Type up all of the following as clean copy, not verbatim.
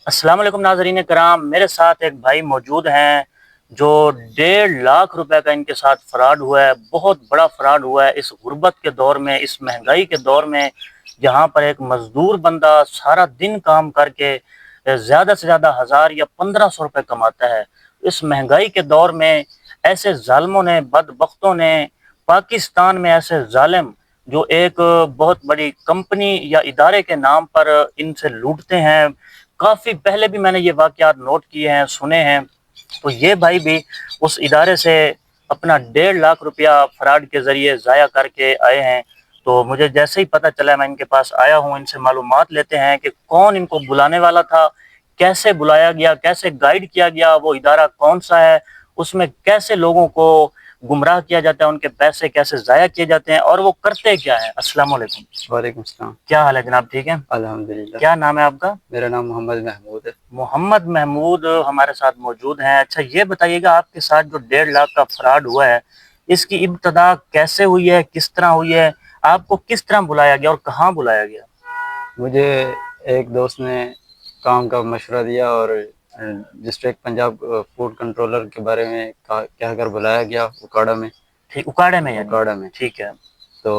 السلام علیکم ناظرین کرام، میرے ساتھ ایک بھائی موجود ہیں جو 1.5 لاکھ روپے کا ان کے ساتھ فراڈ ہوا ہے۔ بہت بڑا فراڈ ہوا ہے اس غربت کے دور میں، اس مہنگائی کے دور میں، جہاں پر ایک مزدور بندہ سارا دن کام کر کے زیادہ سے زیادہ 1000 یا 1500 روپے کماتا ہے۔ اس مہنگائی کے دور میں ایسے ظالموں نے، بدبختوں نے، پاکستان میں ایسے ظالم جو ایک بہت بڑی کمپنی یا ادارے کے نام پر ان سے لوٹتے ہیں۔ کافی پہلے بھی میں نے یہ واقعات نوٹ کیے ہیں، سنے ہیں۔ تو یہ بھائی بھی اس ادارے سے اپنا 1.5 لاکھ روپیہ فراڈ کے ذریعے ضائع کر کے آئے ہیں۔ تو مجھے جیسے ہی پتہ چلا میں ان کے پاس آیا ہوں، ان سے معلومات لیتے ہیں کہ کون ان کو بلانے والا تھا، کیسے بلایا گیا، کیسے گائیڈ کیا گیا، وہ ادارہ کون سا ہے، اس میں کیسے لوگوں کو گمراہ کیا جاتا ہے، ان کے پیسے کیسے ضائع کیے جاتے ہیں، اور وہ کرتے کیا ہیں۔ السلام علیکم۔ وعلیکم السلام۔ کیا حال ہے جناب؟ ٹھیک ہے؟ الحمدللہ۔ کیا نام ہے آپ کا؟ میرا نام محمد محمود ہے۔ محمد محمود ہمارے ساتھ موجود ہیں۔ اچھا یہ بتائیے گا، آپ کے ساتھ جو 1.5 لاکھ کا فراڈ ہوا ہے، اس کی ابتدا کیسے ہوئی ہے، کس طرح ہوئی ہے، آپ کو کس طرح بلایا گیا اور کہاں بلایا گیا؟ مجھے ایک دوست نے کام کا مشورہ دیا اور ڈسٹرکٹ پنجاب فوڈ کنٹرولر کے بارے میں کہہ کر بلایا گیا اکاڑا میں۔ ٹھیک، اکاڑے میں؟ یعنی اکاڑا میں، ٹھیک ہے۔ تو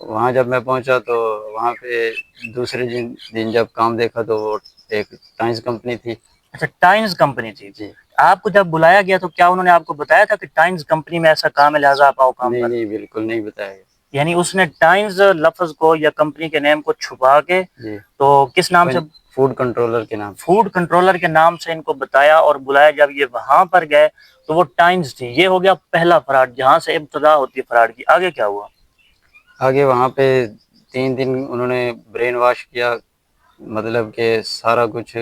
وہاں جب میں پہنچا تو وہاں پہ دوسرے دن جب کام دیکھا تو وہ ایک ٹائنز کمپنی تھی۔ اچھا، ٹائنز کمپنی تھی۔ جی۔ آپ کو جب بلایا گیا تو کیا انہوں نے آپ کو بتایا تھا کہ ٹائنز کمپنی میں ایسا کام ہے لہٰذا آپ آؤ کام نہیں پر؟ نہیں، بالکل نہیں بتایا گیا۔ یعنی اس نے ٹائنز لفظ کو یا کمپنی کے نیم کو چھپا کے، جی، تو کس نام سے؟ فوڈ کنٹرولر کے نام۔ فوڈ کنٹرولر کے نام سے ان کو بتایا اور بلایا۔ جب یہ وہاں پر گئے تو وہ ٹائنز تھی۔ یہ ہو گیا پہلا فراڈ، جہاں سے ابتدا ہوتی ہے فراڈ کی۔ آگے کیا ہوا؟ آگے وہاں پہ 3 دن انہوں نے برین واش کیا، مطلب کہ سارا کچھ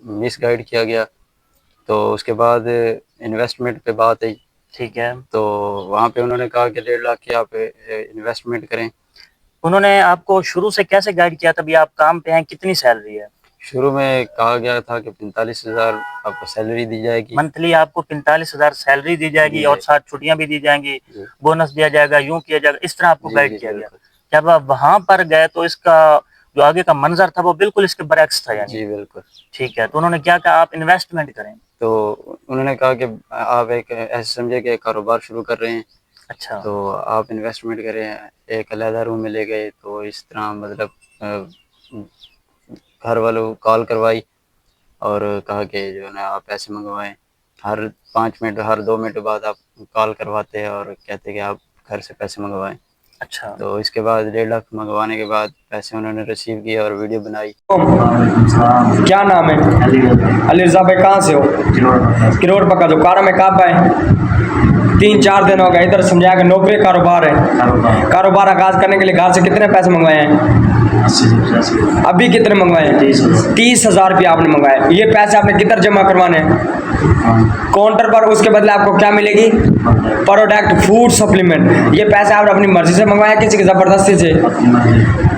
مس گائیڈ کیا گیا۔ تو اس کے بعد انویسٹمنٹ پہ بات آئی۔ ٹھیک ہے۔ تو وہاں پہ انہوں نے کہا کہ 1.5 لاکھ کی آپ انویسٹمنٹ کریں۔ انہوں نے آپ کو شروع سے کیسے گائیڈ کیا تھا بھی آپ کام پہ ہیں، کتنی سیلری ہے؟ شروع میں کہا گیا تھا کہ 45,000 آپ کو سیلری دی جائے گی۔ منتھلی آپ کو 45,000 سیلری دی جائے گی، اور ساتھ چھٹیاں بھی دی جائیں گی، بونس دیا جائے گا، یوں کیا جائے گا، اس طرح آپ کو گائیڈ کیا گیا۔ جب آپ وہاں پر گئے تو اس کا جو آگے کا منظر تھا وہ بالکل اس کے برعکس تھا یعنی؟ جی بالکل۔ ٹھیک ہے، تو انہوں نے کیا کہا؟ آپ انویسٹمنٹ کریں؟ تو انہوں نے کہا کہ آپ ایک ایسے سمجھے کہ کاروبار شروع کر رہے ہیں۔ اچھا، تو آپ انویسٹمنٹ کریں۔ ایک علیحدہ روم میں لے گئے، تو اس طرح مطلب گھر والوں کال کروائی اور کہا کہ جو ہے نا آپ پیسے منگوائیں۔ ہر 5 منٹ، ہر 2 منٹ بعد آپ کال کرواتے ہیں اور کہتے کہ آپ گھر سے پیسے منگوائیں۔ اچھا۔ تو اس کے بعد 1.5 لاکھ منگوانے کے بعد پیسے انہوں نے ریسیو کیے اور ویڈیو بنائی۔ کیا نام ہے؟ علی رضا بھائی، کہاں سے ہو؟ کروڑ پکا جو کارا میں کہاں پائے؟ 3-4 دن ہو گئے، ادھر سمجھایا کہ نوکری کاروبار ہے۔ کاروبار آغاز کرنے کے لیے گھر سے کتنے پیسے منگوائے ہیں؟ ابھی کتنے منگوائے ہیں؟ 30,000 روپیہ آپ نے منگوائے۔ یہ پیسے آپ نے کدھر جمع کروانے ہیں؟ کاؤنٹر پر۔ اس کے بدلے آپ کو کیا ملے گی؟ Product, food supplement. یہ پیسے آپ نے اپنی مرضی سے منگوایا، کسی کی زبردستی سے؟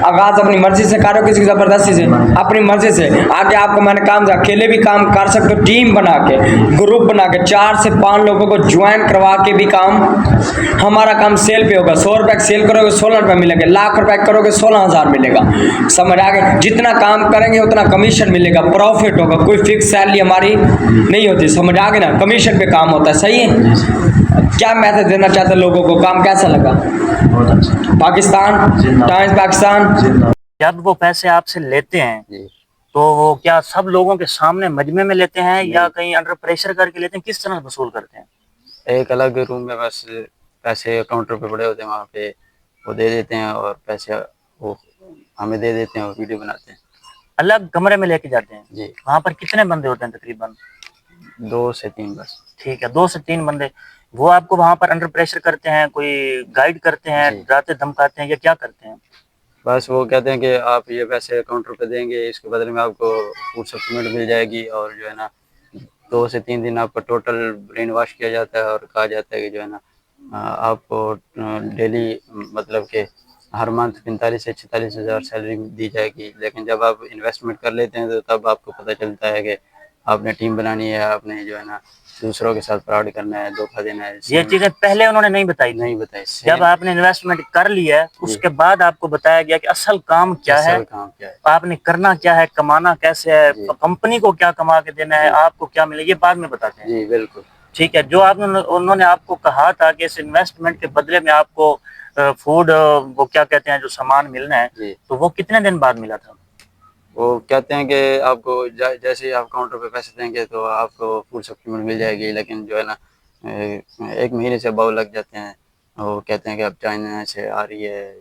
آغاز اپنی مرضی سے کرو، کسی کی زبردستی سے؟ اپنی مرضی سے۔ آگے آپ کو میں نے کام دیا، اکیلے بھی کام کر سکتے ہو، ٹیم بنا کے، گروپ بنا کے، 4 سے 5 لوگوں کو جوائن کروا کے بھی کام۔ ہمارا کام سیل پہ ہوگا۔ 100 روپے سیل کرو گے 16 روپے ملیں گے، 1,00,000 روپے کرو گے 16,000 ملے گا۔ سمجھ آ گئے؟ جتنا کام کریں گے اتنا کمیشن ملے گا، پروفٹ ہوگا۔ کوئی فکس سیلری ہماری نہیں ہوتی، سمجھ آ گئے نا؟ کمیشن پہ کام ہوتا ہے، صحیح ہے؟ کیا میسج دینا چاہتے ہیں لوگوں کو؟ کام کیسا لگا؟ پاکستان ٹائمز، پاکستان۔ جب وہ پیسے آپ سے لیتے ہیں جی، تو وہ کیا سب لوگوں کے سامنے مجمع میں لیتے ہیں یا کہیں انڈر پریشر کر کے لیتے ہیں؟ کس طرح وصول کرتے ہیں؟ ایک الگ روم میں بس پیسے کاؤنٹر پہ پڑے ہوتے ہیں، وہاں پہ وہ دے دیتے ہیں اور پیسے وہ ہمیں دے دیتے ہیں اور ویڈیو بناتے ہیں۔ الگ کمرے میں لے کے جاتے ہیں؟ جی، وہاں پر کتنے بندے ہوتے ہیں تقریباً؟ 2 سے 3 بس۔ ٹھیک ہے، 2 سے 3 بندے۔ وہ آپ کو وہاں پر انڈر پریشر کرتے ہیں، کوئی گائیڈ کرتے ہیں، جی، ڈراتے دھمکاتے ہیں، یا کیا کرتے ہیں؟ بس وہ کہتے ہیں کہ آپ یہ پیسے کاؤنٹر پہ دیں گے، اس کے بدلے میں آپ کو فوڈ سپلیمنٹ مل جائے گی، اور جو ہے نا 2 سے 3 دن آپ کا ٹوٹل برین واش کیا جاتا ہے اور کہا جاتا ہے کہ جو ہے نا آپ کو ڈیلی مطلب کہ ہر منتھ 45 سے 46,000 سیلری دی جائے گی۔ لیکن جب آپ انویسٹمنٹ کر لیتے ہیں تو تب آپ کو پتہ چلتا ہے کہ آپ نے ٹیم بنانی ہے، آپ نے جو ہے نا دوسروں کے ساتھ فراڈ کرنا ہے, دھوکہ دینا ہے. یہ چیزیں پہلے انہوں نے نہیں بتائی تھی؟ نہیں بتائی. جب آپ نے انویسٹمنٹ کر لیا ہے اس کے بعد آپ کو بتایا گیا کہ اصل کام کیا ہے, اصل کام کیا ہے, آپ نے کرنا کیا ہے, کمانا کیسے ہے, کمپنی کو کیا کما کے دینا ہے, آپ کو کیا ملے, یہ بعد میں بتاتے ہیں. جی بالکل. ٹھیک ہے. جو انہوں نے آپ کو کہا تھا کہ اس انویسٹمنٹ کے بدلے میں آپ کو فوڈ وہ کیا کہتے ہیں جو سامان ملنا ہے, جی تو وہ کتنے دن بعد ملا تھا؟ وہ کہتے ہیں کہ آپ کو جیسے ہی آپ کاؤنٹر پہ پیسے دیں گے تو آپ کو فوڈ سپلیمنٹ مل جائے گی, لیکن جو ہے نا 1 مہینے سے ابو لگ جاتے ہیں. وہ کہتے ہیں کہ اب چائنا سے آ رہی ہے,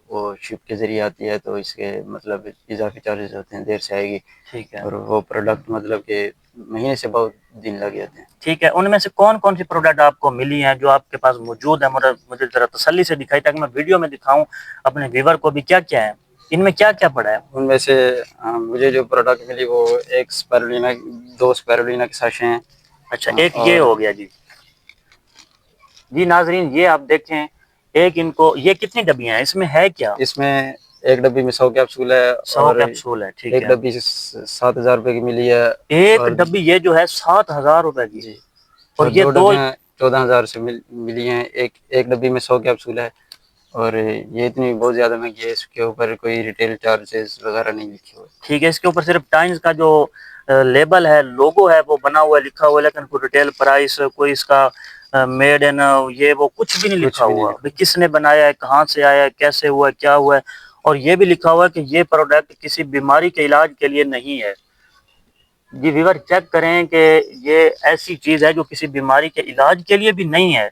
وہ شپ کے ذریعے آتی ہے تو اس کے مطلب اضافی چارجز ہوتے ہیں, دیر سے آئے گی. ٹھیک ہے. اور وہ پروڈکٹ مطلب کہ مہینے سے بہت دن لگ جاتے ہیں. ٹھیک ہے. ان میں سے کون کون سی پروڈکٹ آپ کو ملی ہیں جو آپ کے پاس موجود ہے؟ مجھے ذرا تسلی سے دکھائی تاکہ میں ویڈیو میں دکھاؤں اپنے ویور کو بھی کیا کیا ہے, ان میں کیا کیا پڑا ہے. ان میں سے مجھے جو پروڈکٹ ملی وہ 1 اسپیرولینا 2 اسپیرولینا کے ساشے ہیں. اچھا, ایک یہ اور ہو گیا. جی ناظرین, یہ آپ دیکھیں, ایک ان کو یہ کتنی ڈبیاں ہیں, اس میں ہے کیا؟ اس میں 1 ڈبی میں 100 کیپسول ہے, 100 اور کیپسول ہے. ٹھیک 1 ہے. ڈبی 7,000 روپے کی ملی ہے. ایک اور ڈبی یہ جو ہے 7,000 روپے کی. جی, اور اور یہ 2 دو, ڈبیاں 14,000 سے ملی ہیں. ایک ڈبی میں 100 کیپسول ہے, اور یہ اتنی بہت زیادہ مہنگی ہے, اس کے اوپر کوئی ریٹیل چارجز وغیرہ نہیں لکھے ہوئے. ٹھیک ہے. اس کے اوپر صرف ٹائمز کا جو لیبل ہے, لوگو ہے, وہ بنا ہوا ہے, لکھا ہوا ہے, لیکن کوئی ریٹیل پرائس, کوئی اس کا میڈ ان یہ وہ کچھ بھی نہیں لکھا ہوا. کس نے بنایا ہے, کہاں سے آیا ہے, کیسے ہوا ہے, کیا ہوا ہے. اور یہ بھی لکھا ہوا ہے کہ یہ پروڈکٹ کسی بیماری کے علاج کے لیے نہیں ہے. جی ویور چیک کریں کہ یہ ایسی چیز ہے جو کسی بیماری کے علاج کے لیے بھی نہیں ہے,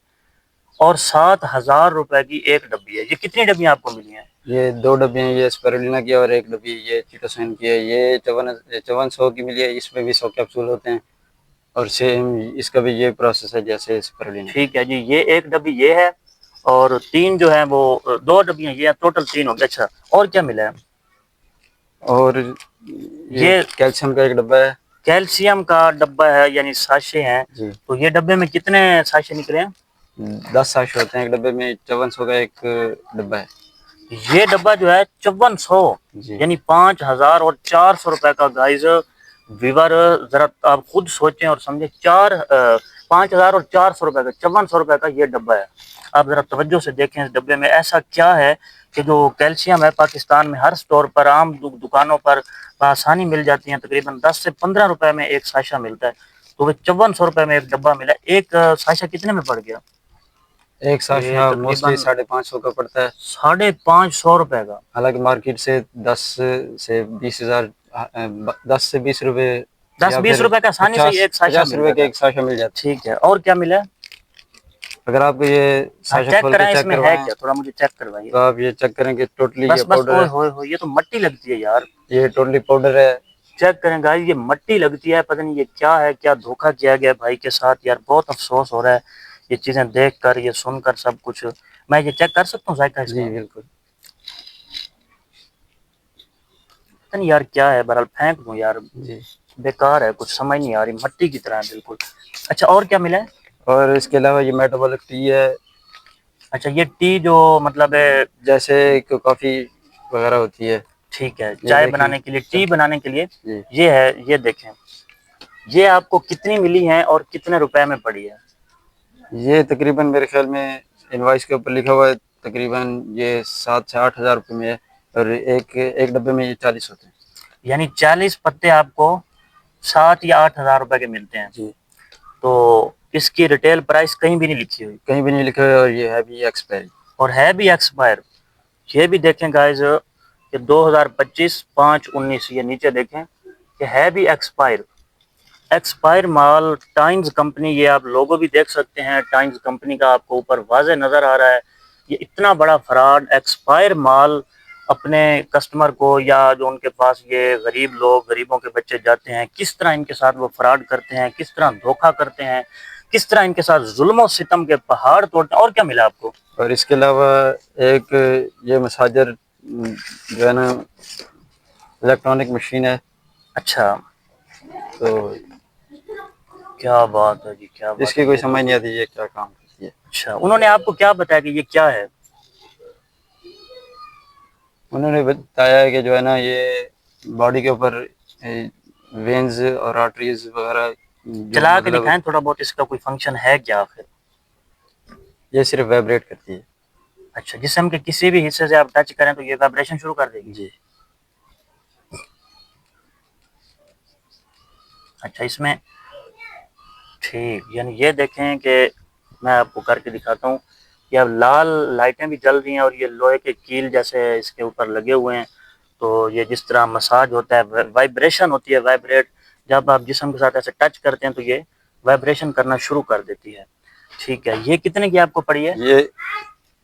اور 7,000 روپے کی ایک ڈبی ہے. یہ کتنی ڈبیاں آپ کو ملی ہیں؟ یہ 2 ڈبی ہیں, یہ اسپیرولینا کی, اور 1 ڈبی یہ چیٹوسین کی ہے. یہ 5400 کی ملی ہے. اس میں بھی 100 کیپسول ہوتے ہیں, اور سیم اس کا بھی یہ پروسیس ہے جیسے اسپیرولینا. ٹھیک ہے جی. یہ ایک ڈبی یہ ہے, اور 3 جو ہیں وہ 2 ڈبیاں یہ ہیں, ٹوٹل 3 ہو گیا. اچھا, اور کیا ملا ہے؟ اور یہ کیلشیم کا 1 ڈبہ ہے. کیلشیم کا ڈبہ ہے, یعنی ساشے ہیں. جی, تو یہ ڈبے میں کتنے ساشے نکلے ہیں؟ 10 ساشے ہوتے ہیں 1 ڈبے میں. 5400 کا 1 ڈبہ ہے. یہ ڈبہ جو ہے 5400, جی, یعنی 5,400 روپے کا. گائز ویور ذرا آپ خود سوچیں اور سمجھیں, 5,400 روپے کا, 5400 روپے کا یہ ڈبہ ہے. آپ ذرا توجہ سے دیکھیں اس ڈبے میں ایسا کیا ہے کہ جو کیلشیم ہے پاکستان میں ہر سٹور پر, عام دکانوں پر بآسانی مل جاتی ہیں. تقریباً 10 سے 15 روپے میں ایک ساشا ملتا ہے, تو وہ 5400 روپے میں ایک ڈبہ ملا. ایک ساشا کتنے میں پڑ گیا؟ 1 یہ ساشا موسٹلی تقریباً 550 کا پڑتا ہے, 550 روپے کا. حالانکہ مارکیٹ سے 10 سے 20,000 10 سے 20 روپے 10-20 روپے کا آسانی سے ایک ساشا 50 مل روپے کا جاتا ایک ساشا مل ہے. جاتا ٹھیک ہے. اور کیا ملا؟ ہے. اگر آپ یہ ہاں ساشا چیک کھول کے کرائیں اس چیک میں ہے کروائیں کیا, تھوڑا مجھے چیک کروائیے. تو آپ یہ چیک کریں کہ ٹوٹلی یہ بس پاؤڈر اوئے ہے. ہوئے ہوئے, یہ تو مٹی لگتی ہے یار. یہ ٹوٹلی پاؤڈر ہے. چیک کریں گائز, یہ مٹی لگتی ہے. پتہ نہیں یہ کیا ہے, کیا دھوکہ کیا گیا بھائی کے ساتھ یار. بہت افسوس ہو رہا ہے یہ چیزیں دیکھ کر, یہ سن کر سب کچھ. میں یہ چیک کر سکتا ہوں ذائقہ اس کا؟ جی بالکل. پتہ نہیں یار کیا ہے, بہرحال پھینک دوں یار, جی, بیکار ہے, کچھ سمجھ نہیں آ رہی, مٹی کی طرح ہے بالکل. اچھا, اور کیا ملا ہے؟ اور اس کے علاوہ یہ میٹابولک ٹی ہے. اچھا, یہ ٹی جو مطلب ہے جیسے کافی وغیرہ ہوتی ہے. ٹھیک ہے, یہ چائے دیکھیں. بنانے کے لیے, ٹی بنانے کے لیے. جی, یہ ہے, یہ دیکھیں, یہ آپ کو کتنی ملی ہیں اور کتنے روپے میں پڑی ہے؟ یہ تقریباً میرے خیال میں انوائس کے اوپر لکھا ہوا ہے, تقریباً یہ 7 سے 8,000 روپے میں ہے, اور ایک ڈبے میں یہ 40 ہوتے ہیں. یعنی 40 پتے آپ کو 7 یا 8,000 روپے کے ملتے ہیں. جی, تو اس کی ریٹیل پرائس کہیں بھی نہیں لکھی ہوئی, کہیں بھی نہیں لکھا ہے, اور یہ ہے بھی ایکسپائری. اور ہے بھی ایکسپائر. یہ بھی دیکھیں گائز کہ 2025/5/19, یہ نیچے دیکھیں کہ ہے بھی ایکسپائر مال. ٹائمز کمپنی, یہ آپ لوگو بھی دیکھ سکتے ہیں, ٹائمز کمپنی کا آپ کو اوپر واضح نظر آ رہا ہے. یہ اتنا بڑا فراڈ, ایکسپائر مال اپنے کسٹمر کو, یا جو ان کے پاس یہ غریب لوگ, غریبوں کے بچے جاتے ہیں, کس طرح ان کے ساتھ وہ فراڈ کرتے ہیں, کس طرح دھوکہ کرتے ہیں, کس طرح ان کے ساتھ ظلم و ستم کے پہاڑ توڑتے ہیں. اور کیا ملا آپ کو؟ اور اس کے علاوہ ایک یہ مساجر جو ہے نا الیکٹرانک مشین ہے. اچھا, تو کیا بات ہے جی, کیا اس بات کی ہے. کوئی یہ سمجھ نہیں آتی یہ کیا کام کرتی ہے. اچھا, انہوں نے آپ کو کیا بتایا کہ یہ کیا ہے؟ انہوں نے بتایا ہے کہ جو ہے نا یہ باڈی کے اوپر وینز اور آرٹریز وغیرہ چلا کے مطلب دکھائیں تھوڑا بہت، اس کا کوئی فنکشن ہے کیا آخر؟ یہ صرف وائبریٹ کرتی ہے. اچھا، جسم کے کسی بھی حصے سے آپ ٹچ کریں تو یہ وائبریشن شروع کر دے گی؟ جی. اچھا، اس میں ٹھیک، یعنی یہ دیکھیں کہ میں آپ کو کر کے دکھاتا ہوں، یہ اب لال لائٹیں بھی جل رہی ہیں اور یہ لوہے کے کیل جیسے اس کے اوپر لگے ہوئے ہیں. تو یہ جس طرح مساج ہوتا ہے، وائبریشن ہوتی ہے، وائبریٹ، جب آپ جسم کے ساتھ ایسے ٹچ کرتے ہیں تو یہ وائبریشن کرنا شروع کر دیتی ہے. ٹھیک ہے، یہ کتنے کی آپ کو پڑی ہے؟ یہ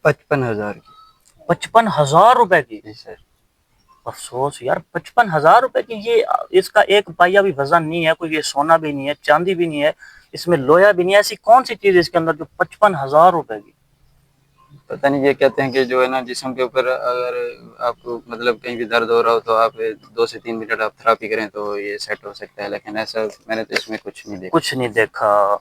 55,000 کی. 55,000 روپے کی؟ جی سر. افسوس یار، 55,000 روپے کی، یہ اس کا ایک پائیا بھی وزن نہیں ہے، کوئی یہ سونا بھی نہیں ہے، چاندی بھی نہیں ہے، اس میں لوہا بھی نہیں ہے. ایسی کون سی چیز ہے اس کے اندر جو 55,000 روپے کی؟ پتہ نہیں، یہ کہتے ہیں کہ جو ہے نا جسم کے اوپر اگر آپ کو مطلب کہیں بھی درد ہو رہا ہو تو آپ 2 سے 3 منٹ آپ تھراپی کریں تو یہ سیٹ ہو سکتا ہے، لیکن ایسا میں نے تو اس میں کچھ نہیں دیکھا. کچھ نہیں دیکھا؟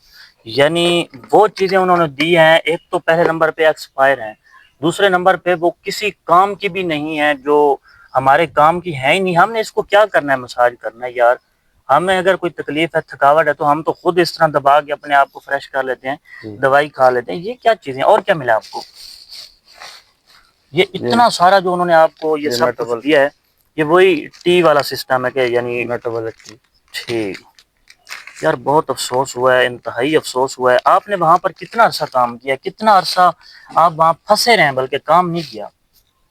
یعنی وہ چیزیں انہوں نے دی ہیں، ایک تو پہلے نمبر پہ ایکسپائر ہیں، دوسرے نمبر پہ وہ کسی کام کی بھی نہیں ہے، جو ہمارے کام کی ہے ہی نہیں. ہم نے اس کو کیا کرنا ہے؟ مساج کرنا ہے یار. ہمیں اگر کوئی تکلیف ہے، تھکاوٹ ہے، تو ہم تو خود اس طرح دبا کے اپنے آپ کو فریش کر لیتے ہیں، جی. دوائی کھا لیتے ہیں. یہ کیا چیزیں؟ اور کیا ملا آپ کو؟ یہ اتنا سارا جو انہوں نے آپ کو یہ سب کچھ دیا ہے، یہ وہی ٹی والا سسٹم ہے کہ یعنی میٹابولک. ٹھیک. یار بہت افسوس ہوا ہے، انتہائی افسوس ہوا ہے. آپ نے وہاں پر کتنا عرصہ کام کیا؟ کتنا عرصہ آپ وہاں پھنسے رہے ہیں بلکہ کام نہیں کیا؟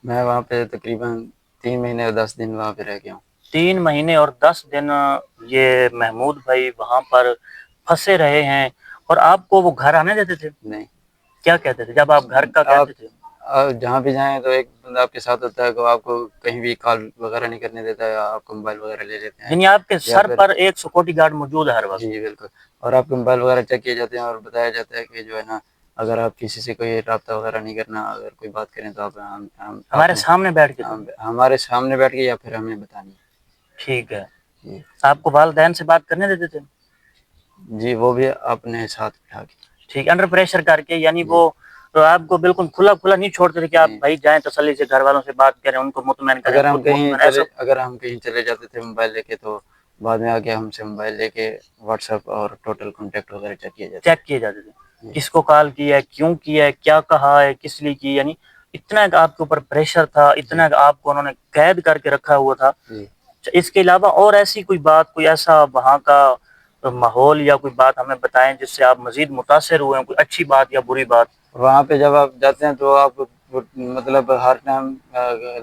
میں وہاں پہ تقریباً 3 مہینے اور 10 دن وہاں پہ رہ گیا ہوں. 3 مہینے اور 10 دن یہ محمود بھائی وہاں پر پھنسے رہے ہیں. اور آپ کو وہ گھر آنے دیتے تھے؟ نہیں. کیا کہتے تھے جب آپ گھر کا آپ کہتے تھے؟ جہاں بھی جائیں تو ایک بندہ آپ کے ساتھ ہوتا ہے کہ آپ کو کہیں بھی کال وغیرہ نہیں کرنے دیتا ہے، آپ کو موبائل وغیرہ لے لیتے ہیں. یعنی آپ کے یا سر پھر پر ایک سیکورٹی گارڈ موجود ہے ہر وقت؟ جی بالکل. اور آپ کے موبائل وغیرہ چیک کیے جاتے ہیں اور بتایا جاتا ہے کہ جو ہے نا اگر آپ کسی سے کوئی رابطہ وغیرہ نہیں کرنا، اگر کوئی بات کریں تو آپ ہمارے سامنے بیٹھ کے؟ ہمارے سامنے بیٹھ کے یا پھر ہمیں بتانی. ٹھیک ہے. جی. آپ کو والدین سے بات کرنے دیتے تھے؟ جی، وہ بھی اپنے ساتھ بٹھا کے. ٹھیک، انڈر پریشر کر کے، یعنی جی. وہ تو آپ کو بالکل کھلا کھلا نہیں چھوڑتے تھے کہ آپ نہیں. بھائی جائیں تسلی سے گھر والوں سے بات کریں، ان کو مطمئن کریں، خود مطمئن ایسا؟ اگر ہم کہیں چلے جاتے تھے موبائل لے کے تو بعد میں آ کے ہم سے موبائل لے کے واٹس ایپ اور ٹوٹل کانٹیکٹ وغیرہ چیک کیے جاتے چیک کیے جاتے تھے، کس کو کال کیا ہے، کیوں کیا ہے، کیا کہا ہے، کس لیے کی، یعنی اتنا کہ آپ کے اوپر پریشر تھا، اتنا کہ آپ کو انہوں نے قید کر کے رکھا ہوا تھا. جی. اس کے علاوہ اور ایسی کوئی بات، کوئی ایسا وہاں کا ماحول یا کوئی بات ہمیں بتائیں جس سے آپ مزید متاثر ہوئے ہیں، کوئی اچھی بات یا بری بات؟ وہاں پہ جب آپ جاتے ہیں تو آپ مطلب ہر ٹائم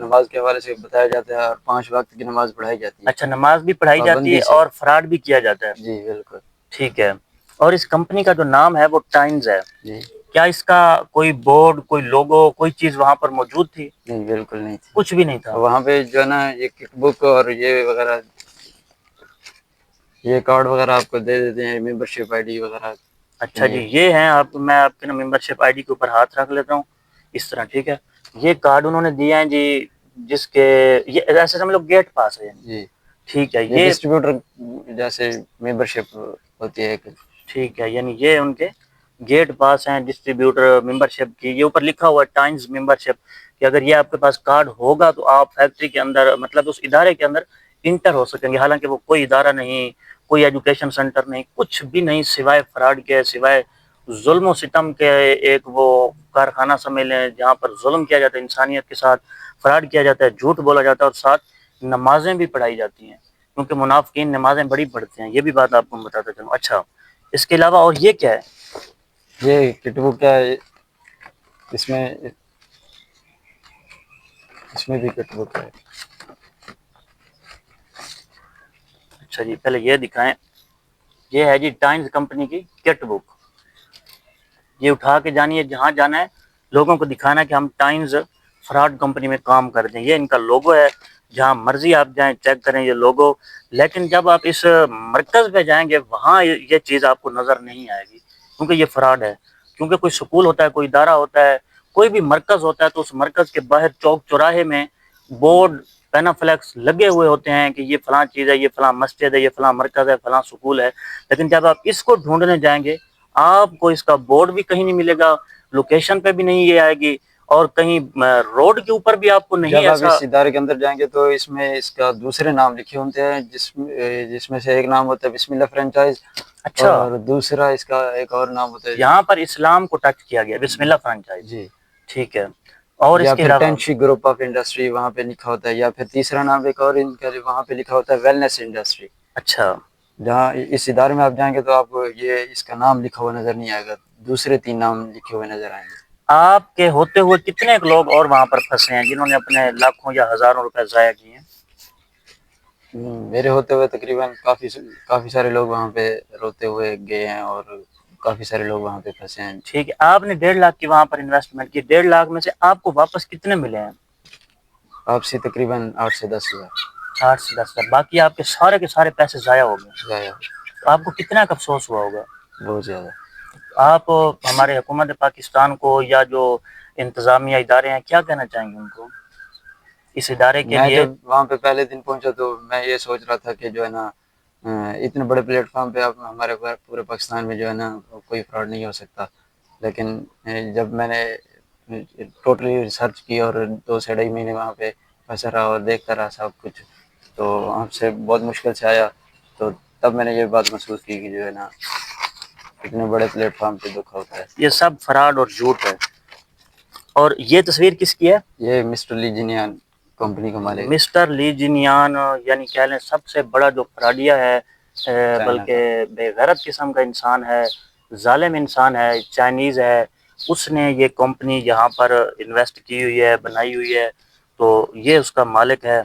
نماز کے حوالے سے بتایا جاتا ہے اور 5 وقت کی نماز پڑھائی جاتی ہے. اچھا، نماز بھی پڑھائی جاتی پابندی ہے سے. اور فراڈ بھی کیا جاتا ہے؟ جی بالکل. ٹھیک ہے. اور اس کمپنی کا جو نام ہے وہ ٹائمز ہے، جی. کیا اس کا کوئی بورڈ، کوئی لوگو، کوئی چیز وہاں پر موجود تھی؟ نہیں، بالکل نہیں تھی. کچھ بھی نہیں تھا؟ وہاں پہ جو ہے نا یہ کک بک اور یہ وغیرہ، یہ کارڈ وغیرہ آپ کو دے دیتے ہیں، ممبر شپ آئی ڈی وغیرہ. اچھا جی، یہ ہیں آپ، میں آپ کے نا ممبر شپ آئی ڈی کے اوپر ہاتھ رکھ لیتا ہوں اس طرح. ٹھیک ہے، یہ کارڈ انہوں نے دیا ہے جی، جس کے یہ ایسے ہم لوگ گیٹ پاس ہے. جی. ٹھیک ہے، یہ ڈسٹریبیوٹر جیسے ممبر شپ ہوتی ہے. ٹھیک ہے، یعنی یہ ان کے گیٹ پاس ہیں ڈسٹریبیوٹر ممبر شپ کی. یہ اوپر لکھا ہوا ہے ٹائمز ممبر شپ، کہ اگر یہ آپ کے پاس کارڈ ہوگا تو آپ فیکٹری کے اندر، مطلب اس ادارے کے اندر انٹر ہو سکیں گے. حالانکہ وہ کوئی ادارہ نہیں، کوئی ایجوکیشن سینٹر نہیں، کچھ بھی نہیں، سوائے فراڈ کے، سوائے ظلم و ستم کے ایک وہ کارخانہ سمجھ لیں جہاں پر ظلم کیا جاتا ہے انسانیت کے ساتھ، فراڈ کیا جاتا ہے، جھوٹ بولا جاتا ہے، اور ساتھ نمازیں بھی پڑھائی جاتی ہیں، کیونکہ منافقین نمازیں بڑی پڑھتے ہیں. یہ بھی بات آپ کو بتاتا چلوں. اچھا، اس کے علاوہ اور یہ کیا ہے؟ یہ کٹ بک کیا ہے، اس میں بھی کٹ بک ہے. اچھا جی، پہلے یہ دکھائیں. یہ ہے جی ٹائمز کمپنی کی کٹ بک. یہ اٹھا کے جانی ہے جہاں جانا ہے، لوگوں کو دکھانا ہے کہ ہم ٹائمز فراڈ کمپنی میں کام کرتے ہیں. یہ ان کا لوگو ہے، جہاں مرضی آپ جائیں چیک کریں یہ لوگو. لیکن جب آپ اس مرکز پہ جائیں گے وہاں یہ چیز آپ کو نظر نہیں آئے گی، کیونکہ یہ فراڈ ہے. کیونکہ کوئی سکول ہوتا ہے، کوئی ادارہ ہوتا ہے، کوئی بھی مرکز ہوتا ہے، تو اس مرکز کے باہر چوک چوراہے میں بورڈ، پینا فلیکس لگے ہوئے ہوتے ہیں کہ یہ فلاں چیز ہے، یہ فلاں مسجد ہے، یہ فلاں مرکز ہے، فلاں سکول ہے. لیکن جب آپ اس کو ڈھونڈنے جائیں گے آپ کو اس کا بورڈ بھی کہیں نہیں ملے گا، لوکیشن پہ بھی نہیں یہ آئے گی، اور کہیں روڈ کے اوپر بھی آپ کو نہیں جب آپ ایسا. اس ادارے کے اندر جائیں گے تو اس میں اس کا دوسرے نام لکھے ہوتے ہیں، جس میں سے ایک نام ہوتا ہے بسم اللہ فرنچائز، اچھا، اور دوسرا اس کا ایک اور نام ہوتا ہے یہاں پر اسلام کو ٹچ کیا گیا، بسم اللہ فرنچائز، جی، ٹھیک ہے، اور اس یا کے پھر علاوہ ٹینشی گروپ آف انڈسٹری وہاں پہ لکھا ہوتا ہے، یا پھر تیسرا نام ایک اور ان کا وہاں پہ لکھا ہوتا ہے ویلنس انڈسٹری. اچھا، جہاں اس ادارے میں آپ جائیں گے تو آپ کو یہ اس کا نام لکھا ہوا نظر نہیں آئے گا، دوسرے 3 نام لکھے ہوئے نظر آئیں گے. آپ کے ہوتے ہوئے کتنے لوگ اور وہاں پر پھنسے ہیں جنہوں نے اپنے لاکھوں یا ہزاروں روپے ضائع کیے ہیں؟ میرے ہوتے ہوئے تقریباً کافی سارے لوگ وہاں پہ روتے ہوئے گئے ہیں، اور کافی سارے لوگ وہاں پہ پھنسے ہیں. ٹھیک ہے، آپ نے 1.5 لاکھ کی وہاں پر انویسٹمنٹ کی، 1.5 لاکھ میں سے آپ کو واپس کتنے ملے ہیں؟ آپ سے تقریباً 8 سے 10 ہزار 8 سے 10 ہزار، باقی آپ کے سارے پیسے ضائع ہو گئے، ضائع. تو آپ کو کتنا کا افسوس ہوا ہوگا؟ بہت زیادہ. آپ ہمارے حکومت پاکستان کو یا جو انتظامیہ ادارے ہیں کیا کہنا چاہیں گے ان کو اس ادارے کے میں لیے؟ جب وہاں پہ پہلے دن پہنچا تو میں یہ سوچ رہا تھا کہ جو ہے نا اتنے بڑے پلیٹ فارم پہ اب ہمارے پورے پاکستان میں جو ہے نا کوئی فراڈ نہیں ہو سکتا، لیکن جب میں نے ٹوٹلی ریسرچ کی اور 2 سے 2.5 مہینے وہاں پہ پھنسا رہا اور دیکھتا رہا سب کچھ، تو وہاں سے بہت مشکل سے آیا، تو تب میں نے یہ بات محسوس کی کہ جو ہے نا اتنے بڑے پلیٹ فارم پہ دھوکا ہوتا ہے. یہ سب فراڈ اور جھوٹ ہے. اور یہ تصویر کس کی ہے؟ یہ مسٹر لی جینیان کمپنی کا مالک ہے، مسٹر لی جینیان، یعنی کہہ لیں سب سے بڑا جو فراڈیا ہے، چائنا کا. بلکہ بے غیرت قسم کا انسان ہے، ظالم انسان ہے، چائنیز ہے. اس نے یہ کمپنی یہاں پر انویسٹ کی ہوئی ہے، بنائی ہوئی ہے، تو یہ اس کا مالک ہے.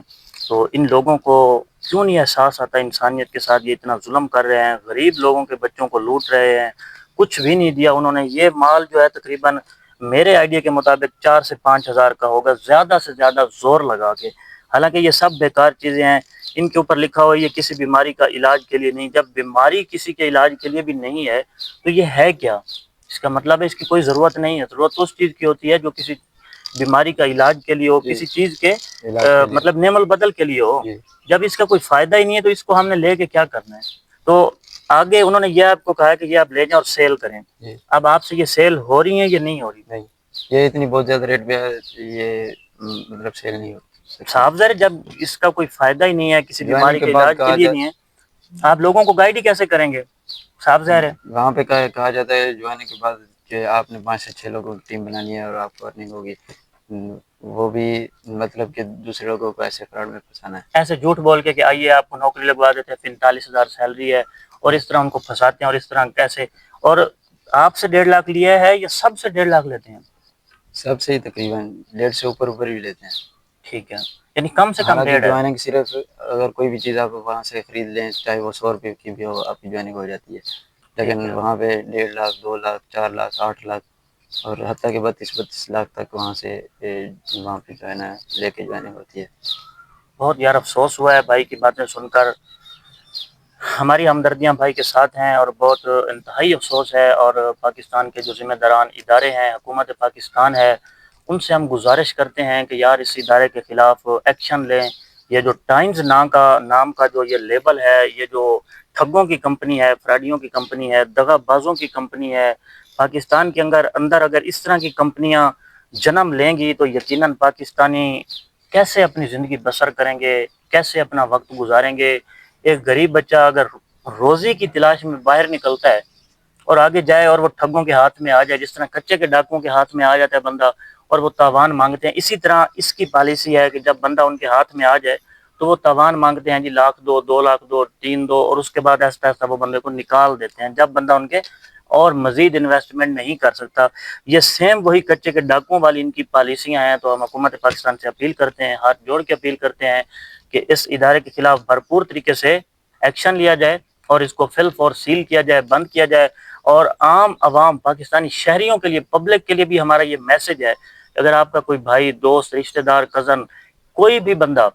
تو ان لوگوں کو کیوں نہیں احساس آتا انسانیت کے ساتھ؟ یہ اتنا ظلم کر رہے ہیں، غریب لوگوں کے بچوں کو لوٹ رہے ہیں، کچھ بھی نہیں دیا انہوں نے. یہ مال جو ہے تقریباً میرے آئیڈیا کے مطابق 4 سے 5 ہزار کا ہوگا، زیادہ سے زیادہ زور لگا کے. حالانکہ یہ سب بیکار چیزیں ہیں. ان کے اوپر لکھا ہوا یہ کسی بیماری کا علاج کے لیے نہیں. جب بیماری کسی کے علاج کے لیے بھی نہیں ہے تو یہ ہے کیا؟ اس کا مطلب ہے اس کی کوئی ضرورت نہیں ہے. ضرورت اس چیز کی ہوتی ہے جو کسی بیماری کا علاج کے لیے ہو، جی، کسی چیز کے علاج کے لیے. مطلب نعم البدل کے لیے ہو. جی، جب اس کا کوئی فائدہ ہی نہیں ہے تو اس کو ہم نے لے کے کیا کرنا ہے؟ تو آگے انہوں نے یہ آپ کو کہا کہ یہ آپ لے جائیں اور سیل کریں. جی، اب آپ سے یہ سیل ہو رہی ہیں یا نہیں ہو رہی؟ نہیں، یہ اتنی بہت زیادہ ریٹ پہ ہے، یہ مطلب سیل نہیں ہو سکتی. صاف ظاہر ہے جب اس کا کوئی فائدہ ہی نہیں ہے، کسی بیماری جوائننگ کے کے بعد علاج کے لیے نہیں ہے، آپ لوگوں کو گائیڈ ہی کیسے کریں گے؟ صاف ظاہر ہے. وہاں پہ کہا جاتا ہے جوائننگ کے بعد کہ آپ نے 5 سے 6 لوگوں کی ٹیم بنانی ہے اور آپ کو ارننگ ہوگی، وہ بھی مطلب کہ دوسرے لوگوں کو ایسے فراڈ میں پھنسانا ہے. ایسے جھوٹ بول کے کہ آئیے آپ کو نوکری لگوا دیتے ہیں، 45,000 سیلری ہے، اور اس طرح ان کو پھنساتے ہیں، اور اس طرح کیسے؟ اور آپ سے 1.5 لاکھ لیا ہے یا سب سے 1.5 لاکھ لیتے ہیں؟ سب سے ہی تقریباً 1.5 سے اوپر بھی لیتے ہیں. ٹھیک ہے، یعنی کم سے کم حالانکہ 1.5 ہے. جوائننگ صرف اگر کوئی بھی چیز آپ وہاں سے خرید لیں، چاہے وہ 100 روپے کی بھی ہو، آپ کی جوائننگ ہو جاتی ہے. ٹھیک لیکن ہے، وہاں پہ 1.5 لاکھ 2 لاکھ 4 لاکھ 8 لاکھ اور حتیٰ کہ 32 لاکھ تک وہاں سے وہاں پہ جو ہے نا لے کے جوائننگ ہوتی ہے. بہت یار افسوس ہوا ہے بھائی کی باتیں سن کر. ہماری ہمدردیاں بھائی کے ساتھ ہیں اور بہت انتہائی افسوس ہے. اور پاکستان کے جو ذمہ داران ادارے ہیں، حکومت پاکستان ہے، ان سے ہم گزارش کرتے ہیں کہ یار اس ادارے کے خلاف ایکشن لیں. یہ جو ٹائمز نام کا جو یہ لیبل ہے، یہ جو ٹھگوں کی کمپنی ہے، فراڈیوں کی کمپنی ہے، دغا بازوں کی کمپنی ہے، پاکستان کے اندر اگر اس طرح کی کمپنیاں جنم لیں گی تو یقیناً پاکستانی کیسے اپنی زندگی بسر کریں گے، کیسے اپنا وقت گزاریں گے؟ ایک غریب بچہ اگر روزی کی تلاش میں باہر نکلتا ہے اور آگے جائے اور وہ ٹھگوں کے ہاتھ میں آ جائے، جس طرح کچے کے ڈاکوؤں کے ہاتھ میں آ جاتا ہے بندہ اور وہ تاوان مانگتے ہیں، اسی طرح اس کی پالیسی ہے کہ جب بندہ ان کے ہاتھ میں آ جائے تو وہ تاوان مانگتے ہیں، جی 1,00,000 دو، 2,00,000 دو، 3 دو، اور اس کے بعد آہستہ آہستہ وہ بندے کو نکال دیتے ہیں جب بندہ ان کے اور مزید انویسٹمنٹ نہیں کر سکتا. یہ سیم وہی کچے کے ڈاکوؤں والی ان کی پالیسیاں ہیں. تو ہم حکومت پاکستان سے اپیل کرتے ہیں، ہاتھ جوڑ کے اپیل کرتے ہیں کہ اس ادارے کے خلاف بھرپور طریقے سے ایکشن لیا جائے اور اس کو فل فور سیل کیا جائے، بند کیا جائے. اور عام عوام پاکستانی شہریوں کے لیے، پبلک کے لیے بھی ہمارا یہ میسج ہے، اگر آپ کا کوئی بھائی، دوست، رشتہ دار، کزن، کوئی بھی بندہ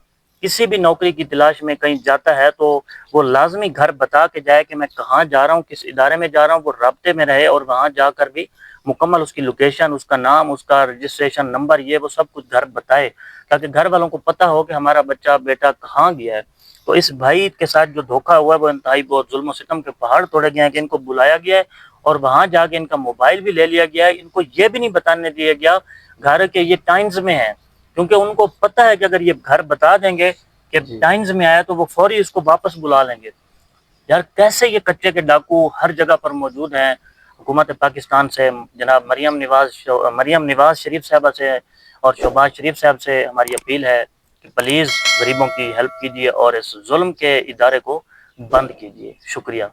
کسی بھی نوکری کی تلاش میں کہیں جاتا ہے تو وہ لازمی گھر بتا کے جائے کہ میں کہاں جا رہا ہوں، کس ادارے میں جا رہا ہوں. وہ رابطے میں رہے اور وہاں جا کر بھی مکمل اس کی لوکیشن، اس کا نام، اس کا رجسٹریشن نمبر، یہ وہ سب کچھ گھر بتائے تاکہ گھر والوں کو پتہ ہو کہ ہمارا بچہ بیٹا کہاں گیا ہے. تو اس بھائی کے ساتھ جو دھوکا ہوا ہے وہ انتہائی بہت ظلم و ستم کے پہاڑ توڑے گئے ہیں کہ ان کو بلایا گیا ہے اور وہاں جا کے ان کا موبائل بھی لے لیا گیا ہے. ان کو یہ بھی نہیں بتانے دیا گیا گھر کے یہ ٹائمز میں ہے، کیونکہ ان کو پتہ ہے کہ اگر یہ گھر بتا دیں گے کہ جی، ٹائمز میں آیا تو وہ فوری اس کو واپس بلا لیں گے. یار کیسے یہ کچے کے ڈاکو ہر جگہ پر موجود ہیں. حکومت پاکستان سے جناب مریم نواز شریف صاحبہ سے اور شہباز شریف صاحب سے ہماری اپیل ہے کہ پلیز غریبوں کی ہیلپ کیجیے اور اس ظلم کے ادارے کو بند کیجیے. شکریہ.